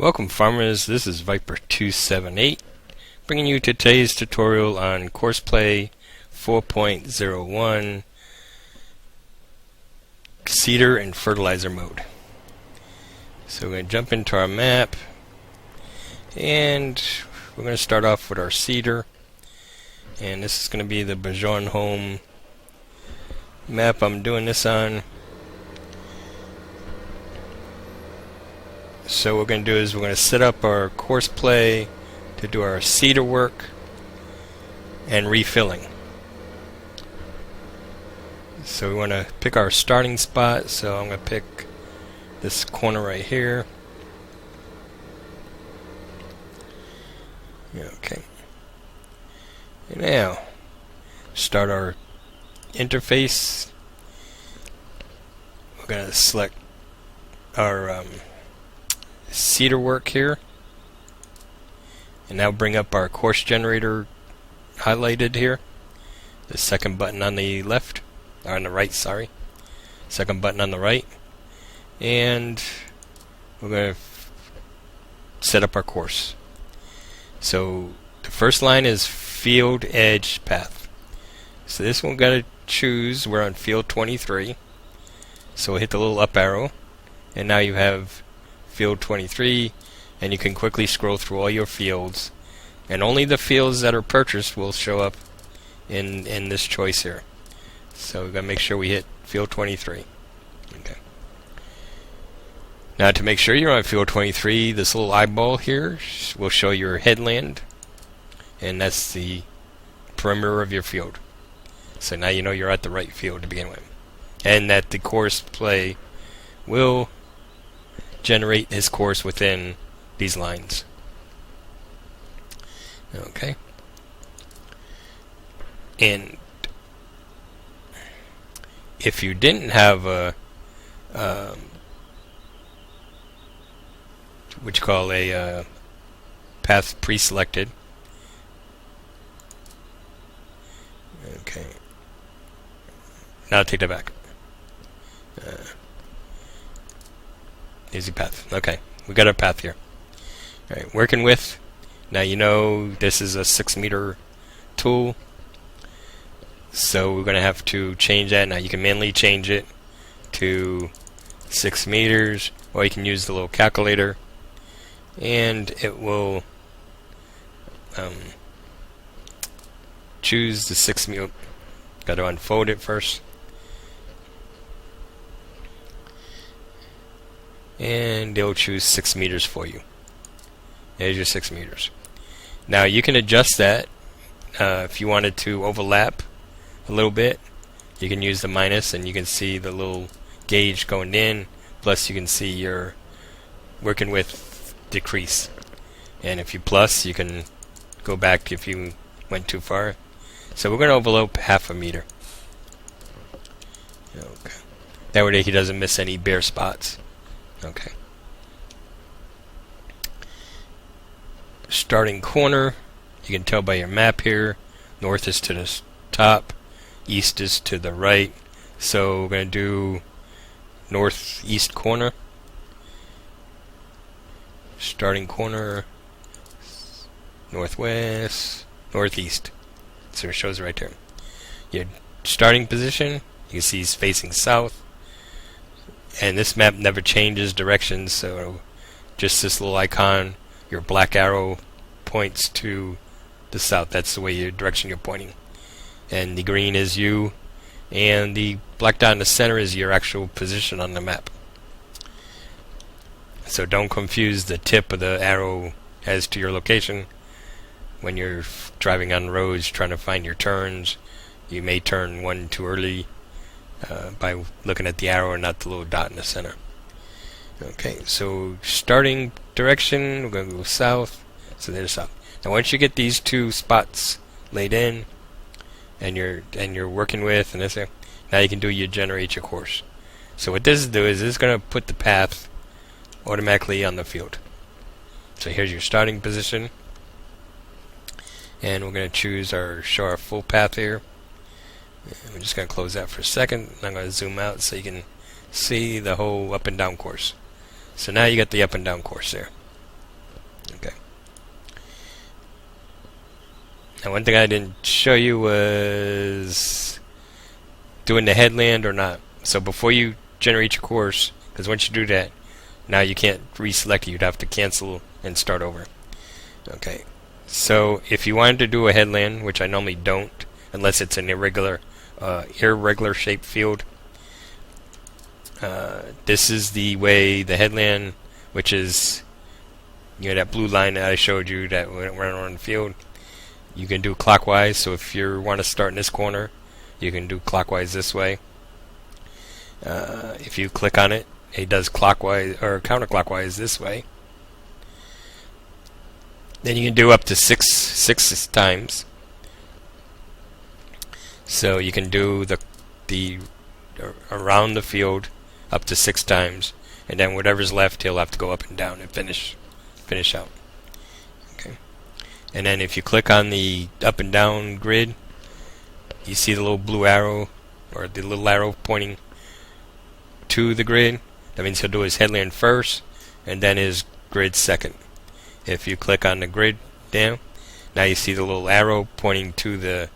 Welcome farmers, this is Viper278 bringing you today's tutorial on Courseplay 4.01 Seeder and Fertilizer Mode. So we're going to jump into our map and we're going to start off with our seeder, and this is going to be the Bajon Home map I'm doing this on. So what we're going to do is we're going to set up our Courseplay to do our seeder work and refilling. So we want to pick our starting spot, so I'm going to pick this corner right here. Okay. And now, start our interface. We're going to select our seeder work here, and now bring up our course generator highlighted here, the second button on the left, or on the right, sorry, second button on the right, and we're going to set up our course. So the first line is field edge path, so this one got to choose, we're on field 23, so we'll hit the little up arrow, and now you have field 23, and you can quickly scroll through all your fields, and only the fields that are purchased will show up in this choice here. So we've got to make sure we hit field 23. Okay. Now to make sure you're on field 23, this little eyeball here will show your headland, and that's the perimeter of your field. So now you know you're at the right field to begin with, and that the Courseplay will generate his course within these lines. Okay. And if you didn't have a what you call a path pre-selected, okay. Now I'll take that back. Easy path. Okay, we got our path here. Alright, working with. Now you know this is a 6-meter tool, so we're going to have to change that. Now you can manually change it to 6 meters, or you can use the little calculator, and it will choose the 6 meter. Got to unfold it first. And they'll choose 6 meters for you. There's your 6 meters. Now you can adjust that if you wanted to overlap a little bit. You can use the minus, and you can see the little gauge going in. Plus, you can see your working with decrease. And if you plus, you can go back if you went too far. So we're going to overlap 0.5 meter. Okay. That way he doesn't miss any bare spots. Okay. Starting corner, you can tell by your map here, north is to the top, east is to the right. So we're going to do northeast corner. Starting corner, northwest, northeast. So it shows right there. Your starting position, you can see is facing south. And this map never changes directions, so just this little icon, your black arrow points to the south. That's the way your direction you're pointing. And the green is you, and the black dot in the center is your actual position on the map. So don't confuse the tip of the arrow as to your location. When you're driving on roads trying to find your turns, you may turn one too early by looking at the arrow and not the little dot in the center. Okay, so starting direction, we're going to go south. So there's south. Now once you get these two spots laid in, and you're working with, and this, now you can generate your course. So what this is doing is it's going to put the path automatically on the field. So here's your starting position, and we're going to show our full path here. We're just going to close that for a second. I'm going to zoom out so you can see the whole up and down course. So now you got the up and down course there. Okay. Now, one thing I didn't show you was doing the headland or not. So before you generate your course, because once you do that, now you can't reselect it. You'd have to cancel and start over. Okay. So if you wanted to do a headland, which I normally don't, unless it's an irregular shaped field, this is the way the headland, which is that blue line that I showed you that went on the field. You can do clockwise. So if you want to start in this corner, you can do clockwise this way. If you click on it, it does clockwise or counterclockwise this way. Then you can do up to six times. So you can do the around the field up to 6 times, and then whatever's left, he'll have to go up and down and finish out. Okay. And then if you click on the up and down grid, you see the little blue arrow or the little arrow pointing to the grid. That means he'll do his headland first and then his grid second. If you click on the grid down, now you see the little arrow pointing to the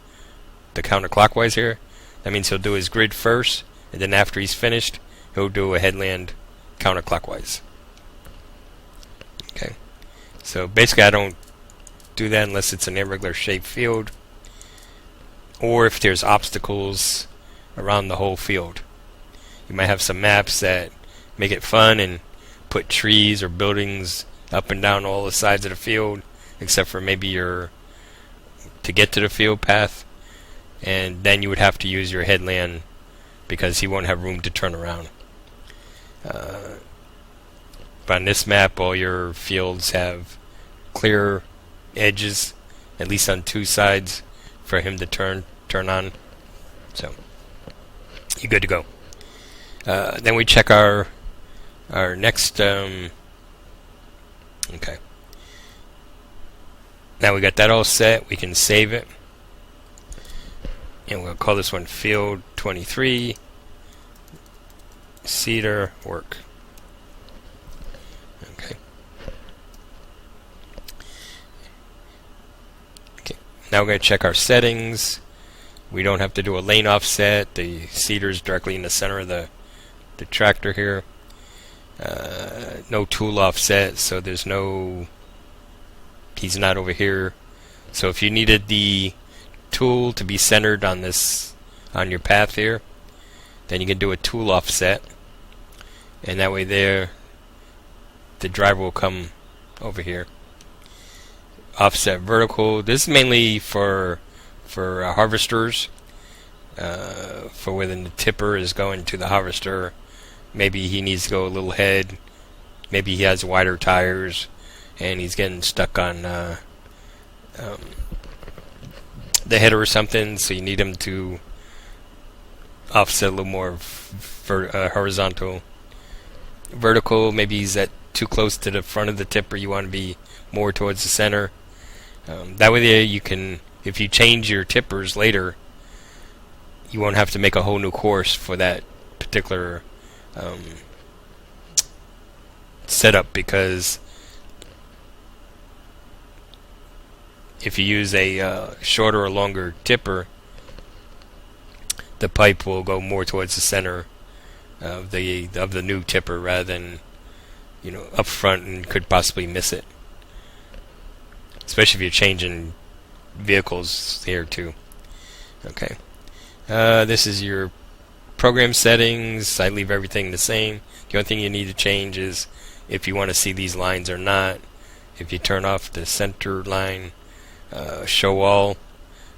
counterclockwise here. That means he'll do his grid first, and then after he's finished, he'll do a headland counterclockwise. Okay. So basically I don't do that unless it's an irregular shaped field, or if there's obstacles around the whole field. You might have some maps that make it fun and put trees or buildings up and down all the sides of the field, except for maybe to get to the field path, and then you would have to use your headland because he won't have room to turn around. But on this map, all your fields have clear edges, at least on 2 sides, for him to turn on. So you're good to go. Then we check our next. Okay. Now we got that all set. We can save it, and we'll call this one Field 23 Cedar Work. Okay. Okay. Now we're going to check our settings. We don't have to do a lane offset. The cedar is directly in the center of the tractor here. No tool offset, so there's no. He's not over here. So if you needed the tool to be centered on your path here, then you can do a tool offset, and that way the driver will come over here. Offset vertical. This is mainly for harvesters, for when the tipper is going to the harvester. Maybe he needs to go a little ahead. Maybe he has wider tires and he's getting stuck on the header or something, so you need him to offset a little more horizontal. Vertical, maybe he's too close to the front of the tipper. You want to be more towards the center. That way you can, if you change your tippers later, you won't have to make a whole new course for that particular setup, because if you use a shorter or longer tipper, the pipe will go more towards the center of the new tipper rather than up front, and could possibly miss it, especially if you're changing vehicles here too. Okay, this is your program settings. I leave everything the same. The only thing you need to change is if you want to see these lines or not. If you turn off the center line, show all,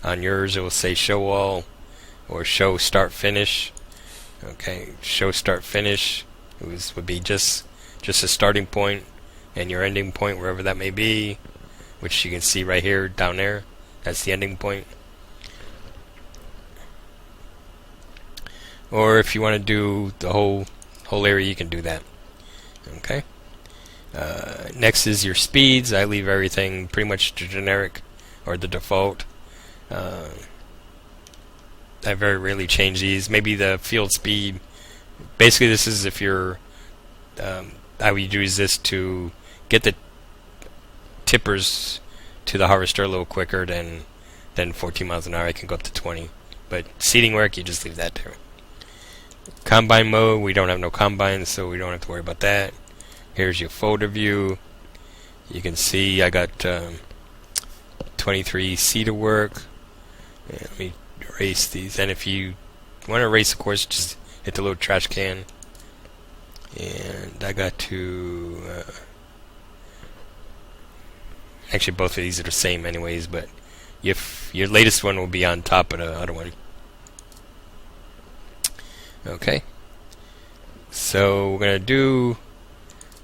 on yours it will say show all or show start finish. Okay, show start finish would be just a starting point and your ending point, wherever that may be, which you can see right here down there. That's the ending point. Or if you want to do the whole area, you can do that. Okay. Next is your speeds. I leave everything pretty much to generic or the default. I very rarely change these. Maybe the field speed. Basically, this is if you're. I would use this to get tippers to the harvester a little quicker than 14 miles an hour. I can go up to 20. But seeding work, you just leave that there. Combine mode, we don't have no combines, so we don't have to worry about that. Here's your folder view. You can see I got 23 seeder work. Let me erase these. And if you want to erase, of course, just hit the little trash can. And I got to... actually, both of these are the same anyways, but if your latest one will be on top of the other one. Okay. So we're going to do...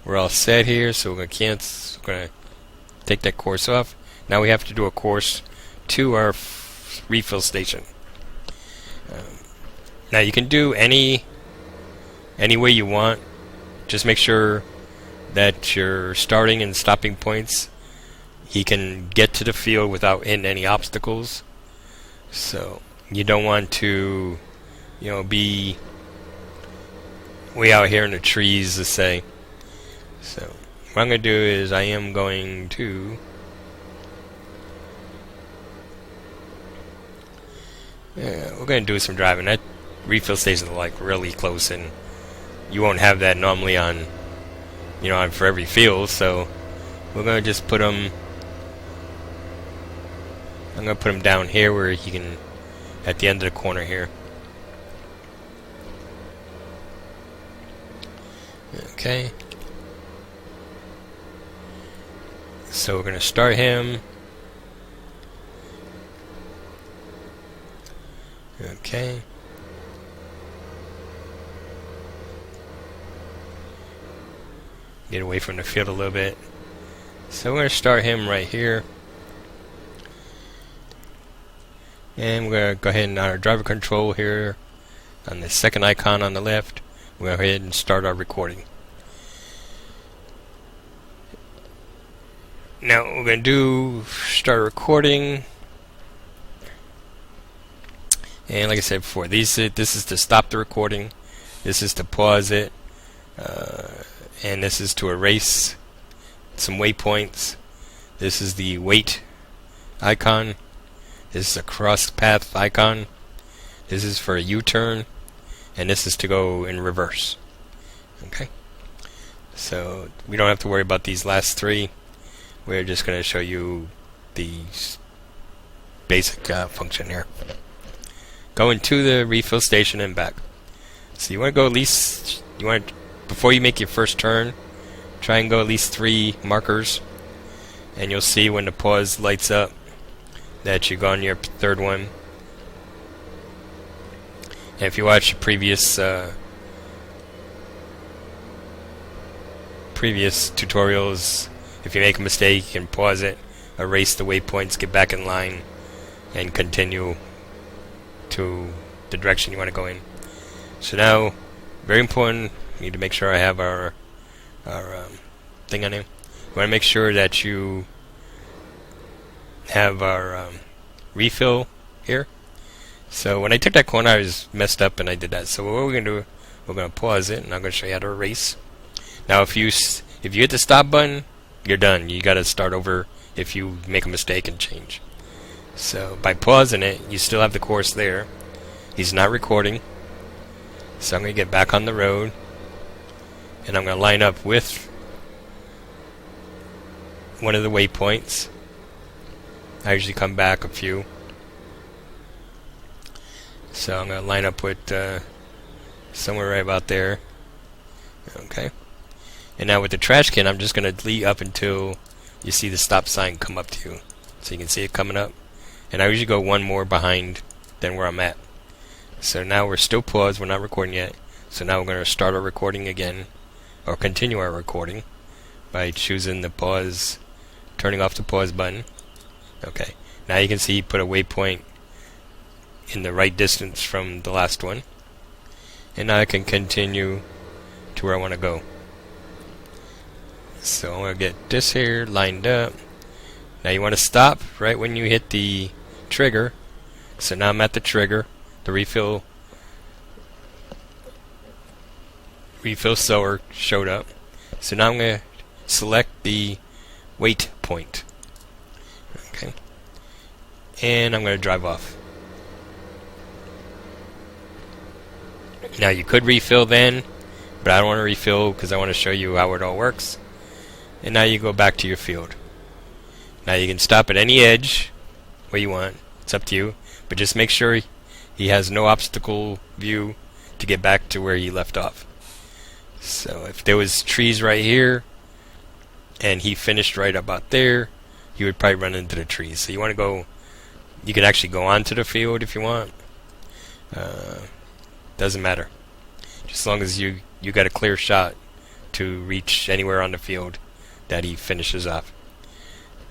We're all set here, so we're going to cancel. We're going to take that course off. Now we have to do a course to our refill station. Now you can do any way you want. Just make sure that your starting and stopping points, he can get to the field without hitting any obstacles. So you don't want to, be way out here in the trees, to say. So what I'm going to do is I am going to we're going to do some driving. That refill station is like really close, and you won't have that normally on for every field. So we're going to just put them. I'm going to put them down here where you can, at the end of the corner here. Okay. So we're going to start him. Okay. Get away from the field a little bit. So we're going to start him right here. And we're going to go ahead and on our driver control here, on the second icon on the left, we'll go ahead and start our recording. Now what we're going to do, start recording. And like I said before, this is to stop the recording, this is to pause it, and this is to erase some waypoints. This is the wait icon. This is a cross path icon. This is for a U-turn, and this is to go in reverse. Okay, so we don't have to worry about these last three. We're just going to show you the basic function here. Going to the refill station and back. So you want to go at least, before you make your first turn, try and go at least 3 markers, and you'll see when the pause lights up that you've gone your third one. And if you watch previous tutorials, if you make a mistake, you can pause it, erase the waypoints, get back in line, and continue to the direction you want to go in. So now, very important, we need to make sure I have our thing on here. We want to make sure that you have our refill here. So when I took that corner, I was messed up and I did that. So what we're going to do, we're going to pause it, and I'm going to show you how to erase. Now if you hit the stop button, you're done. You got to start over if you make a mistake and change. So by pausing it, you still have the course there. He's not recording. So I'm going to get back on the road, and I'm going to line up with one of the waypoints. I usually come back a few. So I'm going to line up with somewhere right about there. Okay. And now with the trash can, I'm just going to lead up until you see the stop sign come up to you. So you can see it coming up. And I usually go one more behind than where I'm at. So now we're still paused, we're not recording yet. So now we're going to start our recording again, or continue our recording by choosing the pause, turning off the pause button. Okay, now you can see he put a waypoint in the right distance from the last one. And now I can continue to where I want to go. So I'm going to get this here lined up. Now you want to stop right when you hit the trigger. So now I'm at the trigger. The refill sower showed up. So now I'm going to select the waypoint. Okay. And I'm going to drive off. Now you could refill then, but I don't want to refill because I want to show you how it all works. And now you go back to your field. Now you can stop at any edge where you want. It's up to you. But just make sure he has no obstacle view to get back to where he left off. So if there was trees right here and he finished right about there, he would probably run into the trees. So you want to go, you can actually go onto the field if you want. Doesn't matter. Just as long as you got a clear shot to reach anywhere on the field that he finishes off.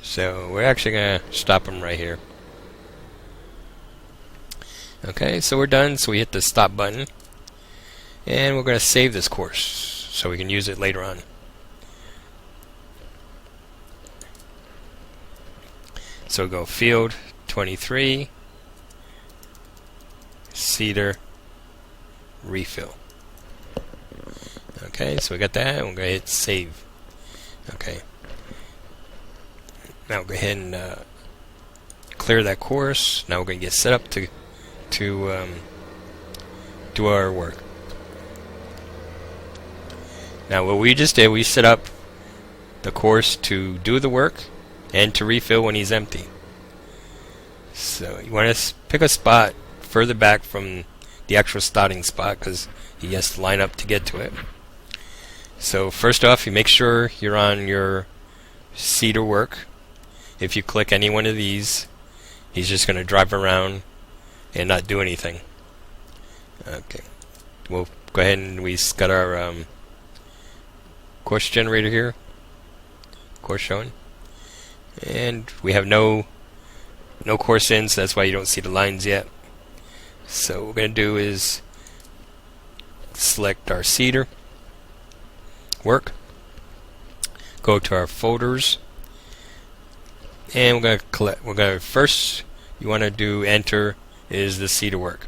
So we're actually going to stop him right here. Okay, so we're done. So we hit the stop button. And we're going to save this course so we can use it later on. So we'll go field 23, cedar, refill. Okay, so we got that. We're going to hit save. Okay. Now we'll go ahead and clear that course. Now we're going to get set up to do our work. Now what we just did, we set up the course to do the work and to refill when he's empty. So you want to pick a spot further back from the actual starting spot because he has to line up to get to it. So first off, you make sure you're on your cedar work. If you click any one of these, he's just going to drive around and not do anything. Okay, we'll go ahead and we got our course generator here, course showing, and we have no course in, so that's why you don't see the lines yet. So what we're going to do is select our cedar work, go to our folders, and we're going to collect. We're going to first, you want to do enter is the cedar work,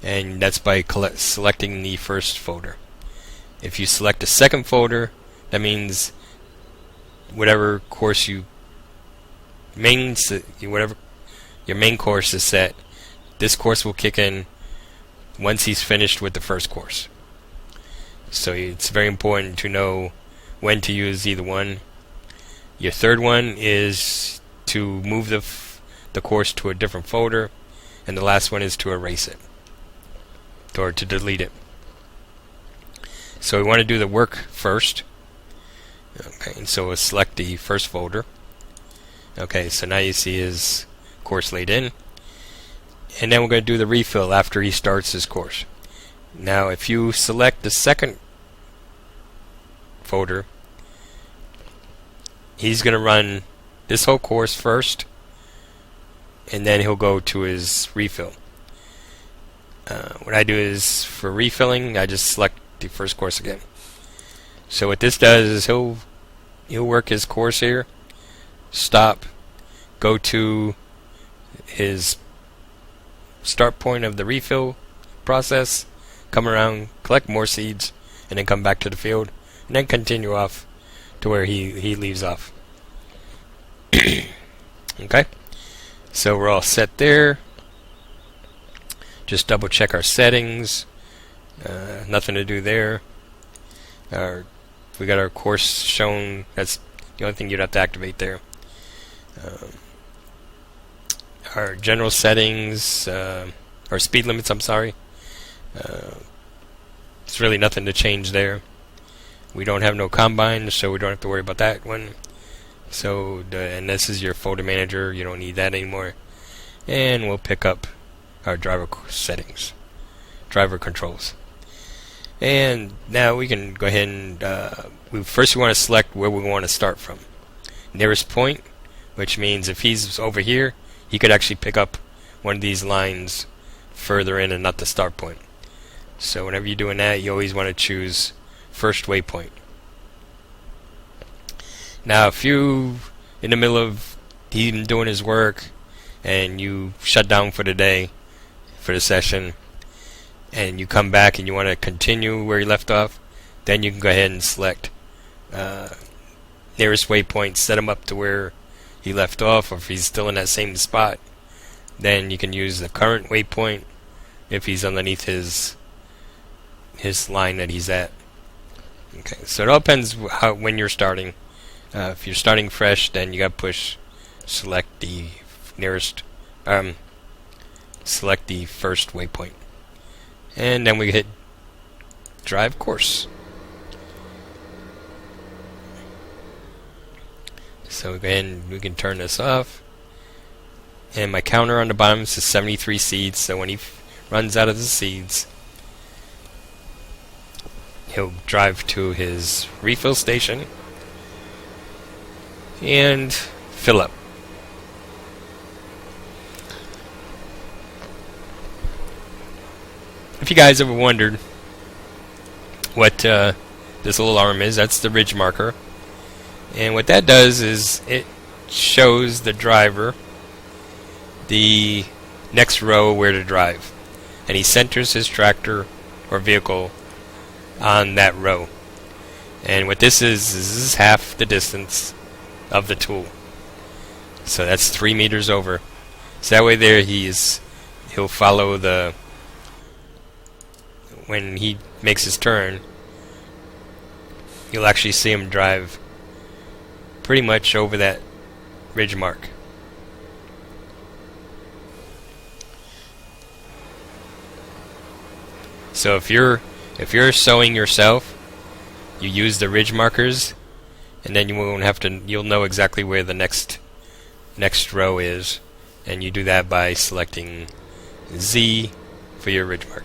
and that's by selecting the first folder. If you select a second folder, that means whatever course whatever your main course is set, this course will kick in once he's finished with the first course. So it's very important to know when to use either one. Your third one is to move the course to a different folder, and the last one is to erase it or to delete it. So we want to do the work first. Okay, and so we'll select the first folder. Okay, so now you see his course laid in. And then we're going to do the refill after he starts his course. Now if you select the second folder, he's going to run this whole course first, and then he'll go to his refill. What I do is, for refilling, I just select the first course again. So what this does is he'll work his course here, stop, go to his start point of the refill process, come around, collect more seeds, and then come back to the field, and then continue off to where he leaves off. Okay, so we're all set there. Just double check our settings. Nothing to do there. We got our course shown. That's the only thing you'd have to activate there. Our general settings, or speed limits, I'm sorry. It's really nothing to change there. We don't have no combine, so we don't have to worry about that one. So, and this is your folder manager. You don't need that anymore. And we'll pick up our driver settings, driver controls. And now we can go ahead and first we want to select where we want to start from. Nearest point, which means if he's over here, he could actually pick up one of these lines further in and not the start point. So whenever you're doing that, you always want to choose first waypoint. Now if you in the middle of him doing his work and you shut down for the day, for the session, and you come back and you want to continue where you left off, then you can go ahead and select nearest waypoint, set him up to where he left off, or if he's still in that same spot, then you can use the current waypoint if he's underneath his line that he's at. Okay, so it all depends when you're starting. If you're starting fresh, then you got to select the first waypoint, and then we hit drive course. So again, we can turn this off, and my counter on the bottom says 73 seeds. So when he runs out of the seeds, he'll drive to his refill station and fill up. If you guys ever wondered what this little arm is, that's the ridge marker. And what that does is it shows the driver the next row where to drive. And he centers his tractor or vehicle on that row. And what this is half the distance of the tool. So that's 3 meters over. So that way there he'll follow when he makes his turn, you'll actually see him drive pretty much over that ridge mark. So if you're sowing yourself, you use the ridge markers, and then you'll know exactly where the next row is, and you do that by selecting Z for your ridge mark.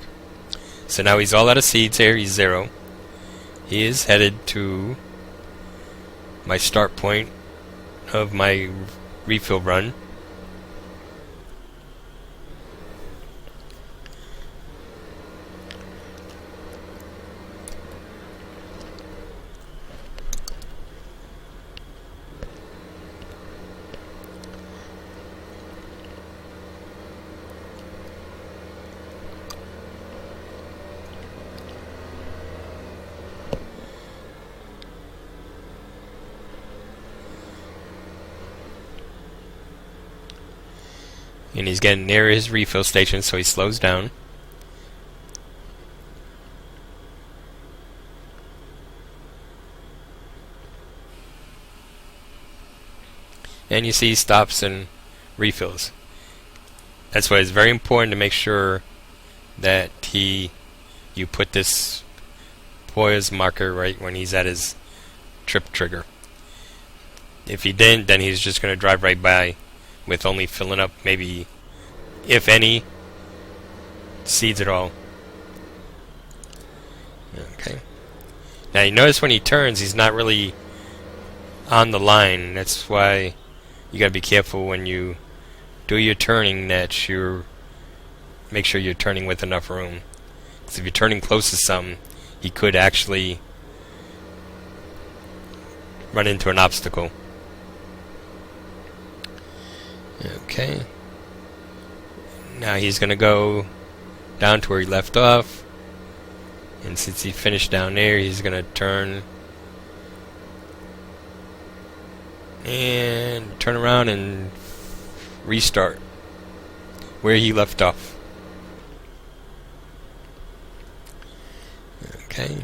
So now he's all out of seeds here, he's 0. He is headed to my start point of my refill run. And he's getting near his refill station, so he slows down. And you see he stops and refills. That's why it's very important to make sure that you put this pause marker right when he's at his trip trigger. If he didn't, then he's just going to drive right by with only filling up maybe, if any, seeds at all. Okay. Now you notice when he turns, he's not really on the line. That's why you gotta be careful when you do your turning that you make sure you're turning with enough room. Because if you're turning close to something, he could actually run into an obstacle. Okay. Now he's going to go down to where he left off. And since he finished down there, he's going to turn around and restart where he left off. Okay.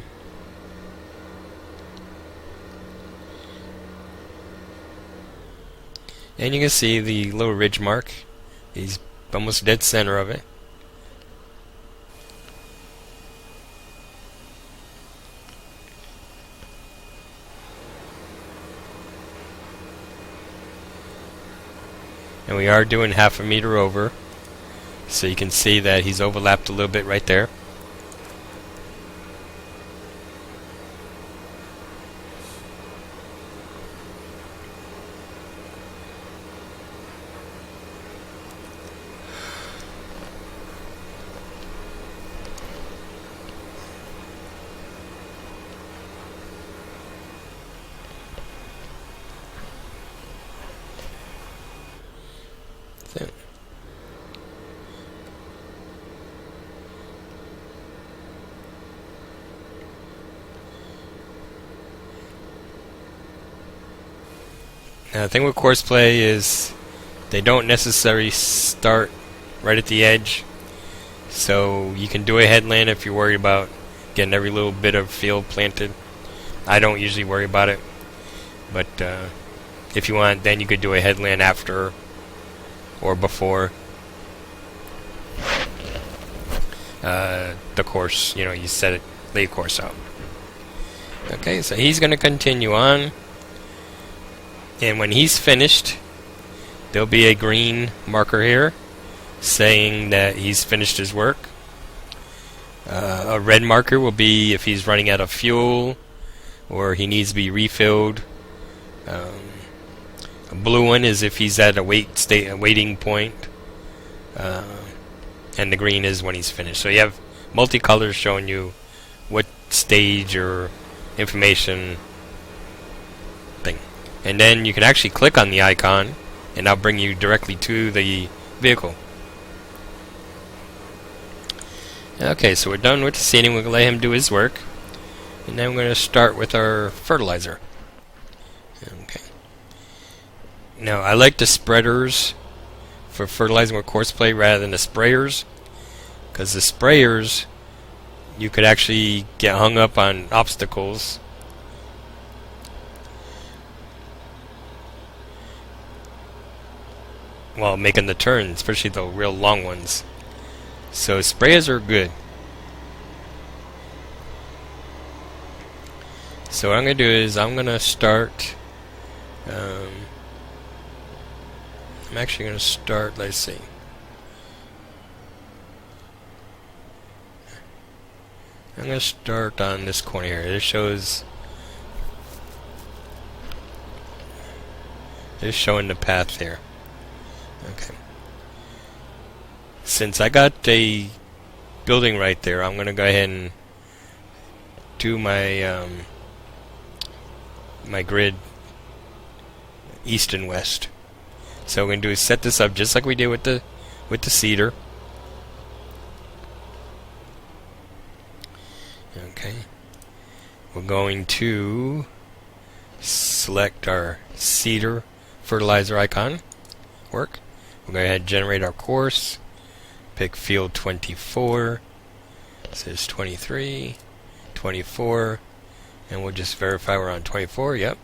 And you can see the little ridge mark. He's almost dead center of it. And we are doing half a meter over. So you can see that he's overlapped a little bit right there. Now, the thing with Courseplay is they don't necessarily start right at the edge, so you can do a headland if you're worried about getting every little bit of field planted. I don't usually worry about it, but if you want, then you could do a headland after or before the course. You set it, lay course out. Okay, so he's going to continue on, and when he's finished, there'll be a green marker here saying that he's finished his work. A red marker will be if he's running out of fuel or he needs to be refilled. A blue one is if he's at a waiting point, and the green is when he's finished. So you have multicolors showing you what stage or information thing. And then you can actually click on the icon and that'll bring you directly to the vehicle. Okay, so we're done with the seeding. We're going to let him do his work. And then we're going to start with our fertilizer. Okay. Now, I like the spreaders for fertilizing with Courseplay rather than the sprayers, because the sprayers, you could actually get hung up on obstacles. While making the turn, especially the real long ones. So sprayers are good. So what I'm going to do is I'm going to start. I'm actually going to start. Let's see. I'm going to start on this corner here. This shows. It's showing the path here. Okay. Since I got a building right there, I'm going to go ahead and do my my grid east and west. So what we're going to do is set this up just like we did with the cedar. Okay. We're going to select our cedar fertilizer icon. Work. We're going to go ahead and generate our course. Pick field 24. It says 23, 24, and we'll just verify we're on 24. Yep.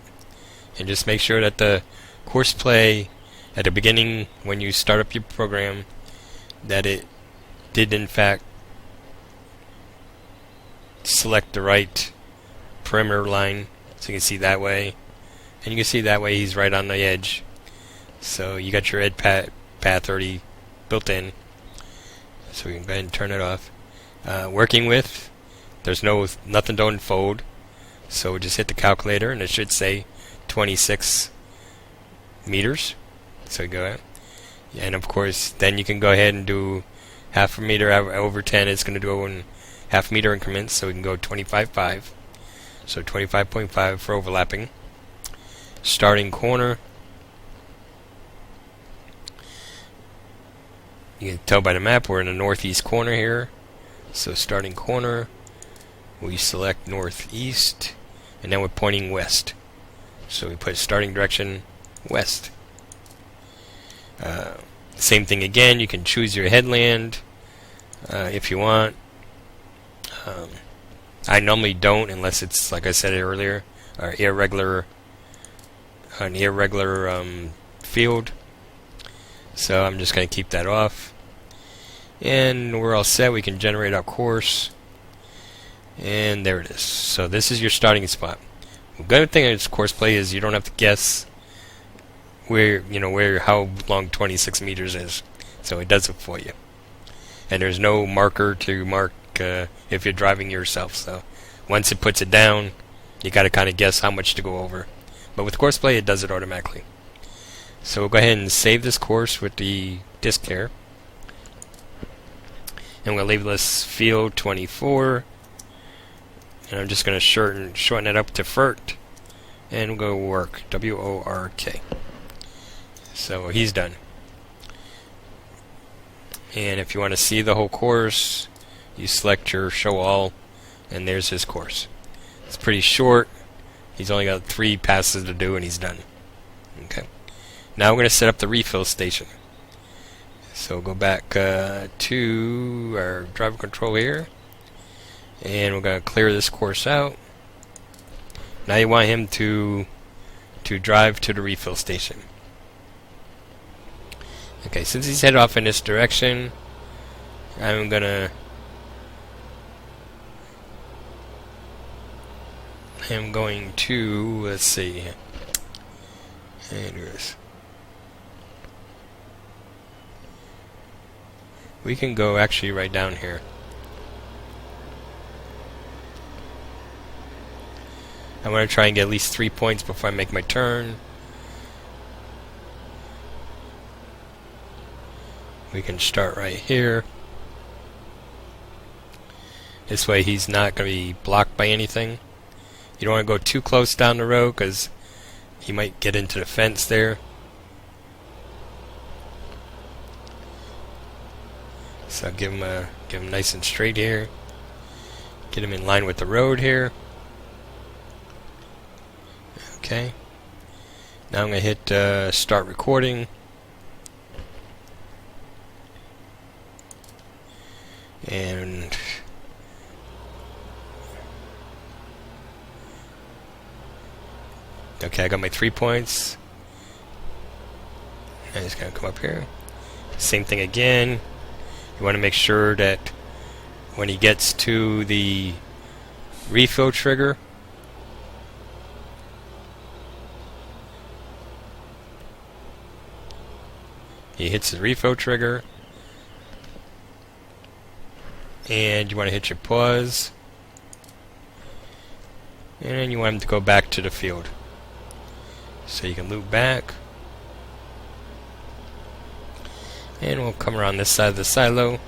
And just make sure that the Courseplay at the beginning, when you start up your program, that it did in fact select the right perimeter line, so you can see that way, and you can see that way he's right on the edge. So you got your edge path already built in. So we can go ahead and turn it off. Working with, there's nothing to unfold, so we just hit the calculator and it should say 26 meters. So we go ahead, and of course then you can go ahead and do half a meter over 10. It's going to do in half meter increments, so we can go 25.5. So 25.5 for overlapping. Starting corner. You can tell by the map we're in the northeast corner here. So starting corner, we select northeast, and then we're pointing west. So we put starting direction west. Same thing again, you can choose your headland if you want. I normally don't unless it's, like I said earlier, an irregular field. So I'm just going to keep that off. And we're all set. We can generate our course. And there it is. So this is your starting spot. The good thing is Courseplay is you don't have to guess how long 26 meters is. So it does it for you. And there's no marker to mark if you're driving yourself. So once it puts it down, you got to kind of guess how much to go over. But with Courseplay, it does it automatically. So we'll go ahead and save this course with the disk here. And we'll label this field 24. And I'm just going to shorten it up to FERT. And we'll go work. W-O-R-K. So he's done. And if you want to see the whole course, you select your show all. And there's his course. It's pretty short. He's only got 3 passes to do and he's done. Okay. Now we're going to set up the refill station. So go back to our driver control here, and we're going to clear this course out. Now you want him to drive to the refill station. Okay, since he's headed off in this direction, I'm going to, let's see, Andrews. We can go actually right down here. I want to try and get at least 3 points before I make my turn. We can start right here. This way he's not going to be blocked by anything. You don't want to go too close down the road because he might get into the fence there. So give him nice and straight here. Get him in line with the road here. Okay. Now I'm going to hit start recording. And okay, I got my 3 points. I'm just going to come up here. Same thing again. You want to make sure that when he gets to the refill trigger, he hits the refill trigger, and you want to hit your pause, and you want him to go back to the field. So you can loop back, and we'll come around this side of the silo.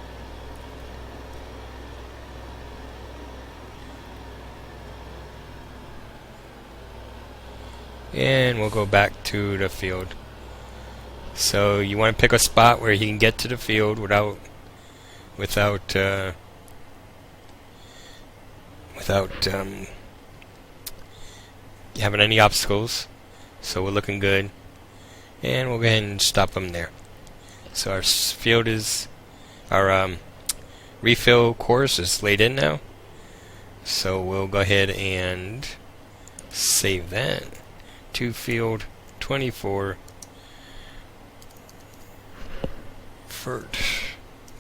And we'll go back to the field. So you want to pick a spot where he can get to the field without having any obstacles. So we're looking good, and we'll go ahead and stop him there. So our field is, our refill course is laid in now. So we'll go ahead and save that to field 24 FERT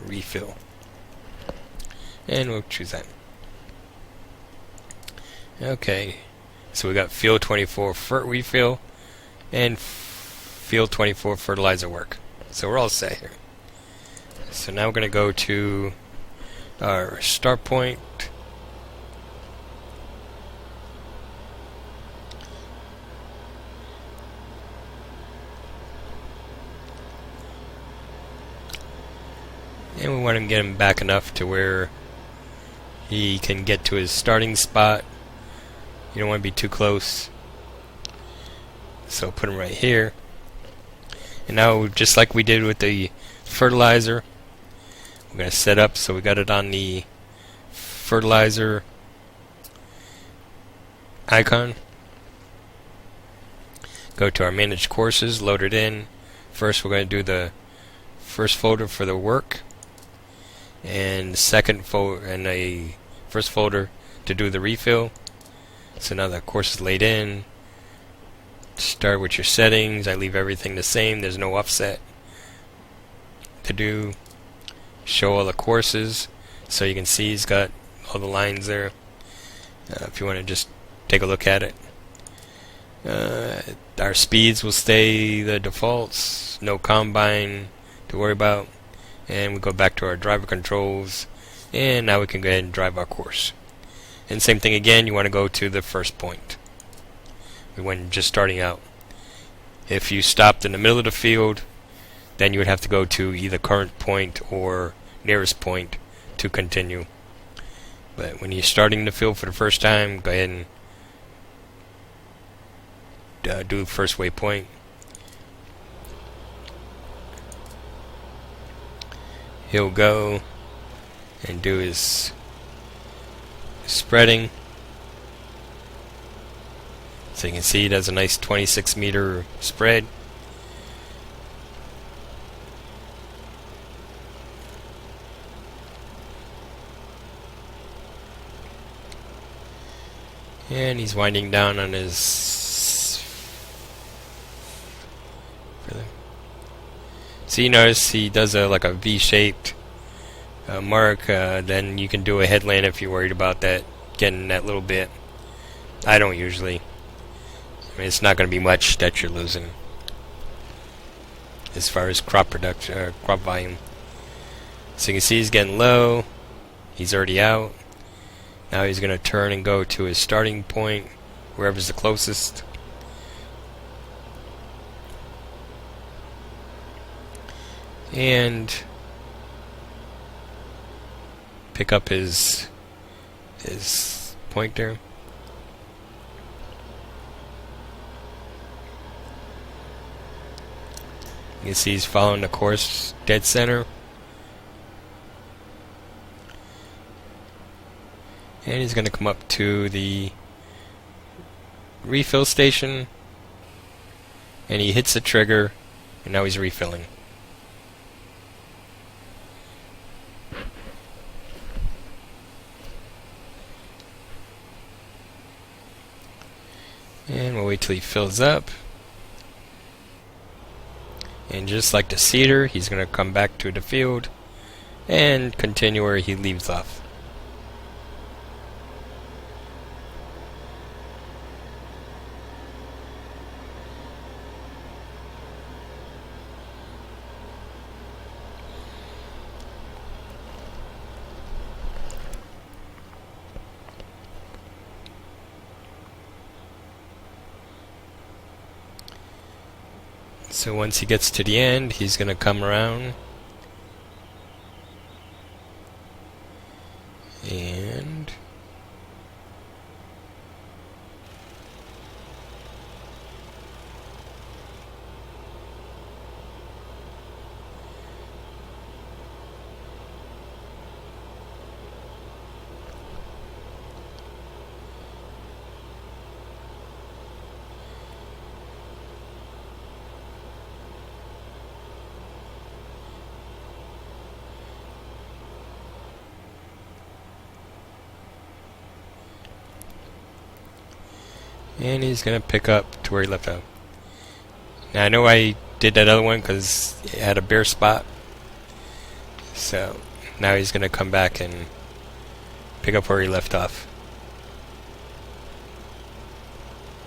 refill, and we'll choose that. Okay, so we got field 24 FERT refill and field 24 fertilizer work. So we're all set here. So now we're going to go to our start point. And we want to get him back enough to where he can get to his starting spot. You don't want to be too close. So put him right here. And now, just like we did with the fertilizer, we're going to set up so we got it on the fertilizer icon. Go to our managed courses, load it in. First we're going to do the first folder for the work, and second folder, and a first folder to do the refill. So now the course is laid in. Start with your settings. I leave everything the same. There's no offset to do. Show all the courses, so you can see he's got all the lines there. If you want to just take a look at it. Our speeds will stay the defaults. No combine to worry about. And we go back to our driver controls, and now we can go ahead and drive our course. And same thing again, you want to go to the first point when just starting out. If you stopped in the middle of the field, then you would have to go to either current point or nearest point to continue. But when you're starting the field for the first time, go ahead and do the first waypoint. He'll go and do his spreading. So you can see it has a nice 26-meter spread. And he's winding down on his... So you notice he does like a V-shaped mark. Then you can do a headland if you're worried about that, getting that little bit. I don't usually. I mean, it's not going to be much that you're losing as far as crop production, crop volume. So you can see he's getting low. He's already out. Now he's going to turn and go to his starting point, wherever's the closest. And pick up his pointer. You can see he's following the course dead center. And he's going to come up to the refill station. And he hits the trigger. And now he's refilling. And we'll wait till he fills up. And just like the seeder, he's going to come back to the field and continue where he leaves off. So once he gets to the end, he's going to come around and he's going to pick up to where he left off. Now I know I did that other one because it had a bare spot. So now he's going to come back and pick up where he left off.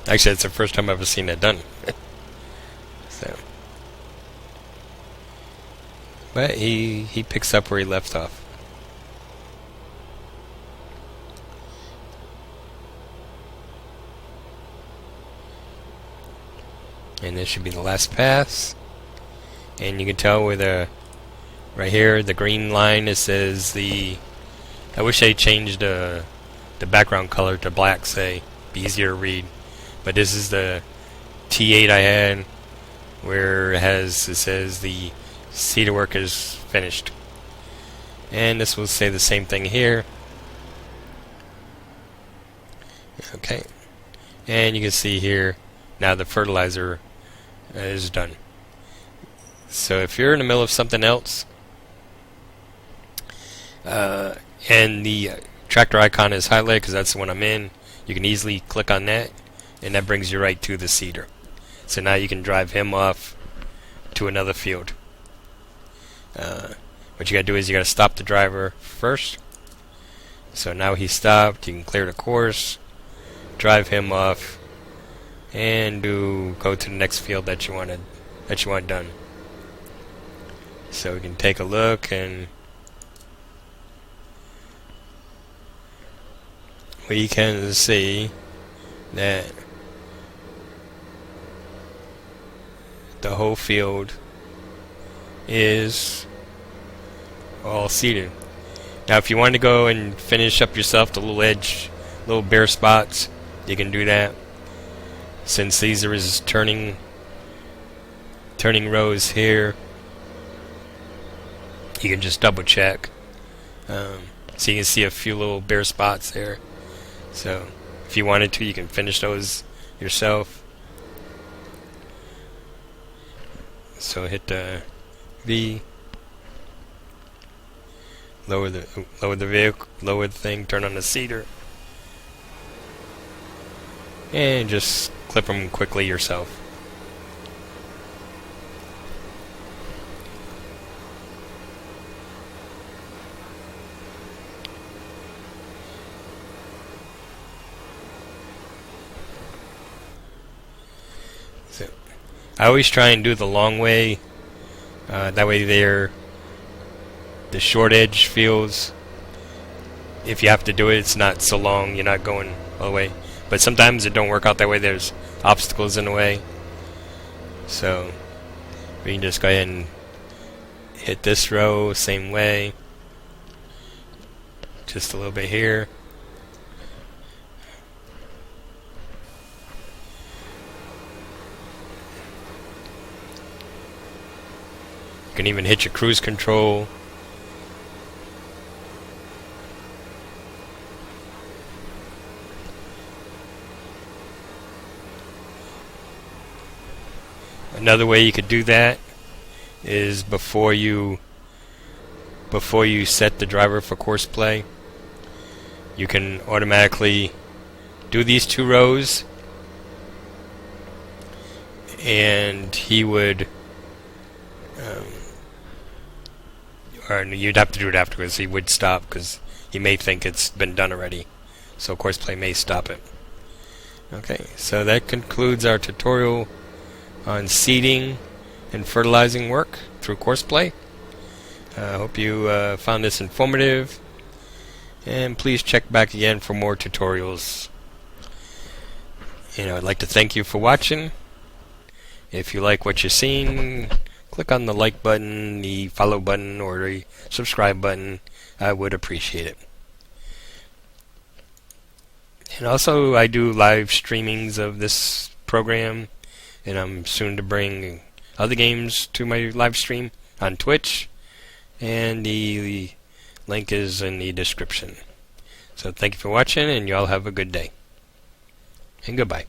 Actually, it's the first time I've ever seen that done. So, but he picks up where he left off. And this should be the last pass. And you can tell where the right here, the green line, it says the... I wish they changed the background color to black, say, be easier to read. But this is the T8 I had, where it says the seeder work is finished. And this will say the same thing here. Okay. And you can see here, now the fertilizer is done. So if you're in the middle of something else, and the tractor icon is highlighted because that's the one I'm in, you can easily click on that, and that brings you right to the seeder. So now you can drive him off to another field. What you gotta do is you gotta stop the driver first. So now he's stopped, you can clear the course, drive him off, and go to the next field that you want done. So we can take a look, and we can see that the whole field is all seeded. Now if you want to go and finish up yourself the little bare spots, you can do that. Since these are his turning rows here, you can just double check. So you can see a few little bare spots there. So if you wanted to, you can finish those yourself. So hit the V, lower the vehicle, lower the thing, turn on the seeder, and just clip them quickly yourself. So, I always try and do the long way. That way the short edge feels, if you have to do it, it's not so long, you're not going all the way. But sometimes it don't work out that way, there's obstacles in the way. So we can just go ahead and hit this row same way. Just a little bit here. You can even hit your cruise control. Another way you could do that is before you set the driver for Courseplay, you can automatically do these 2 rows, and he would, or you'd have to do it afterwards. He would stop because he may think it's been done already, so Courseplay may stop it. Okay, so that concludes our tutorial on seeding and fertilizing work through Courseplay. I hope you found this informative, and please check back again for more tutorials. I'd like to thank you for watching. If you like what you're seeing, click on the like button, the follow button, or the subscribe button. I would appreciate it. And also, I do live streamings of this program, and I'm soon to bring other games to my live stream on Twitch, and the link is in the description. So thank you for watching, and you all have a good day. And goodbye.